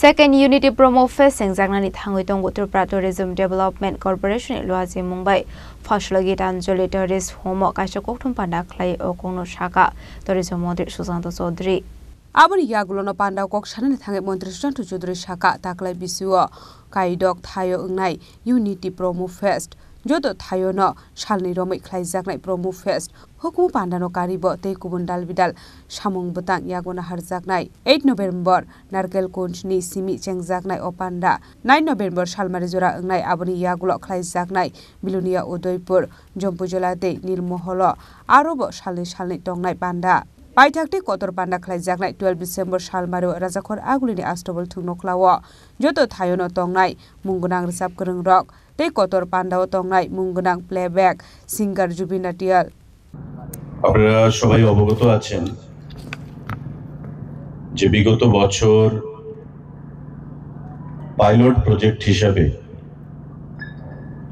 Second Unity Promo Fest Sengjangani Thangoi Tong Tripura Tourism Development Corporation Luazi Mumbai Fashlagi Tanjoli Tourist Home Kaisa Kokthum Panda Khlai Okongno Shaka Tourism Mantri Susanto Chaudhary Aboni yagulono panda kok sanani thangai Mantri Susanto Chaudhary Shaka taklai bisiwo kaidok thayo ungnai Unity Promo Fest Jodo thayo no shalni romai khlaijaknai Promo Fest hukum pandano karibo tei kubun dalbidal samung butang yagona harjaknai 8 November Narkel Kunjni simi chengjaknai opanda 9 November salmari jora ungnai aboni yagulo khlaijaknai Bilunia Udaipur Jompujala tei Nilmoholo arobo salni tongnai panda Paithakti kotor panda khlaijaknai 12 December salmaru rajakhor agulini astobol thungno khlawo joto thayono tongnai mungunang resap krung rok tei kotor pandao tongnai mungunang playback singer Jubin Nautiyal আপনারা সবাই অবগত আছেন যে বিগত বছর pilot project হিসেবে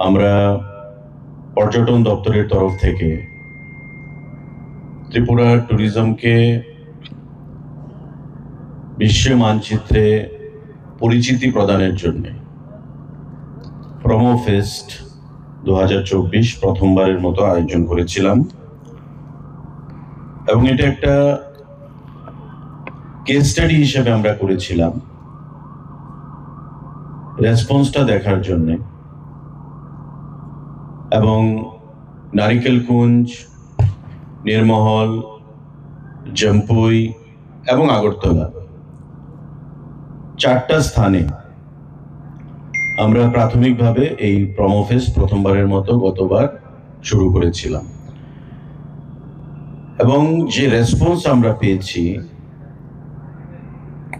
আমরা পর্যটন দপ্তরের তরফ থেকে ত্রিপুরা ট্যুরিজমকে বিশ্ব মানচিত্রে পরিচিতি প্রদানের জন্য প্রোমো ফেস্ট 2024 প্রথমবারের মতো আয়োজন করেছিলাম এবং এটা একটা কেস স্টাডি হিসেবে আমরা করেছিলাম রেসপন্সটা দেখার জন্য এবং নারিকেলকুঞ্জ নির্মহল জম্পুই এবং আগরতলা চারটা স্থানে আমরা প্রাথমিকভাবে এই প্রোমো ফেস্ট প্রথমবারের মতো গতবার শুরু করেছিলাম এবং যে রেসপন্স আমরা পেয়েছি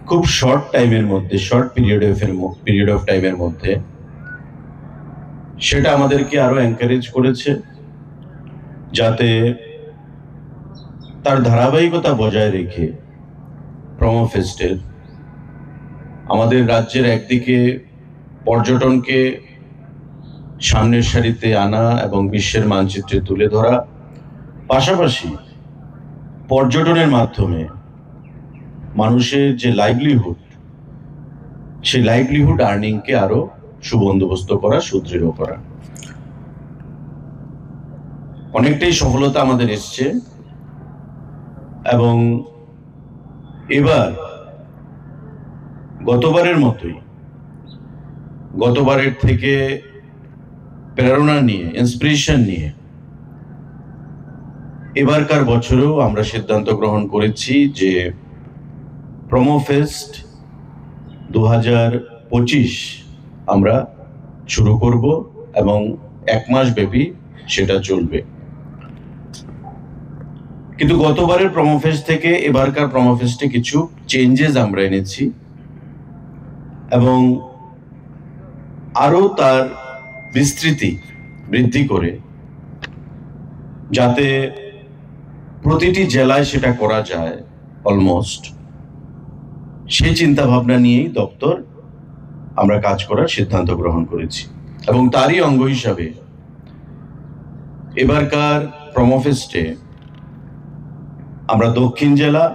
খুব শর্ট টাইমের মধ্যে শর্ট পিরিয়ড অফ টাইমের মধ্যে সেটা আমাদেরকে আরো এনকারেজ করেছে যাতে তার ধারাবাহিকতা বজায় রেখে প্রোমো ফেস্টের আমাদের রাজ্যের একদিকে পর্যটনকে সামনের সারিতে আনা এবং বিশ্বের মানচিত্রে তুলে ধরা পাশাপাশি পর্যটনের মাধ্যমে মানুষের যে লাইভলিহুড সেই লাইভলিহুড আর্নিংকে আরো সুবন্দোবস্ত করা সুদৃঢ় করা অনেকটাই সফলতা আমাদের এসছে এবং এবার গতবারের মতোই গতবারের থেকে প্রেরণা নিয়ে ইন্সপিরেশন নিয়ে এবারকার বছরেও আমরা সিদ্ধান্ত গ্রহণ করেছি যে প্রোমো ফেস্ট 2025 আমরা শুরু করব এবং এক মাস ব্যাপী সেটা চলবে কিন্তু গতবারের প্রোমো ফেস্ট থেকে এবারকার প্রোমো ফেস্টে কিছু চেঞ্জেস আমরা এনেছি এবং আরো তার বিস্তৃতি বৃদ্ধি করে যাতে প্রতিটি জেলায় সেটা করা যায় অলমোস্ট সেই চিন্তা ভাবনা নিয়েই দপ্তর আমরা কাজ করার সিদ্ধান্ত গ্রহণ করেছি এবং তারই অঙ্গ হিসাবে এবারকার প্রোমো ফেস্টে আমরা দক্ষিণ জেলা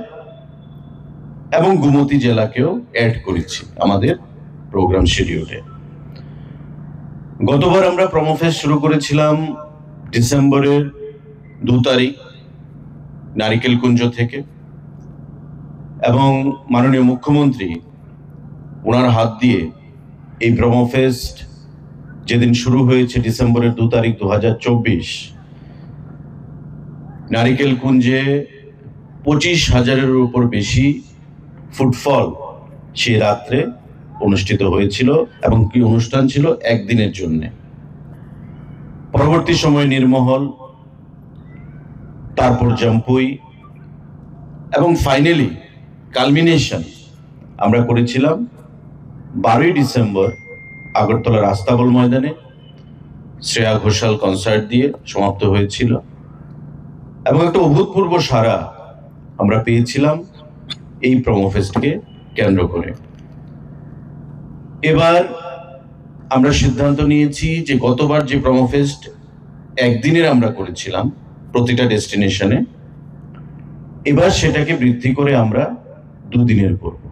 এবং গোমতী জেলাকেও অ্যাড করেছি আমাদের প্রোগ্রাম শিডিউলে গতবার আমরা প্রোমো ফেস্ট শুরু করেছিলাম ডিসেম্বরের 2 তারিখ নারিকেলকুঞ্জ থেকে এবং মাননীয় মুখ্যমন্ত্রী ওনার হাত দিয়ে এই প্রোমো ফেস্ট যেদিন শুরু হয়েছে ডিসেম্বরের 2 তারিখ 2024 নারিকেলকুঞ্জে 25,000-এর উপর বেশি ফুটফল সেই রাত্রে অনুষ্ঠিত হয়েছিল এবং কি অনুষ্ঠান ছিল একদিনের জন্য পরবর্তী সময় নির্মহল তারপর জম্পুই এবং ফাইনালি কালমিনেশন আমরা করেছিলাম 12 ডিসেম্বর আগরতলার আস্তাবল ময়দানে শ্রেয়া ঘোষাল কনসার্ট দিয়ে সমাপ্ত হয়েছিল এবং একটা অভূতপূর্ব সাড়া আমরা পেয়েছিলাম এই প্রোমো ফেস্টকে কেন্দ্র করে এবার আমরা সিদ্ধান্ত নিয়েছি যে গতবার যে প্রোমো ফেস্ট একদিনের আমরা করেছিলাম প্রতিটা ডেস্টিনেশনে এবার সেটাকে বৃদ্ধি করে আমরা 2 দিনের করব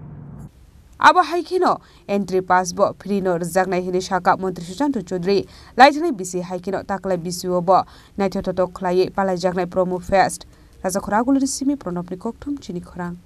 abo haikino entry pass bo frino rjaknai hini saka Mantri Sushant Chaudhary laithani bisi haikino taklai bisiu bo naithototo khlai palaijaknai promo fest raja khoragul simi pronopni kokthum chini khorang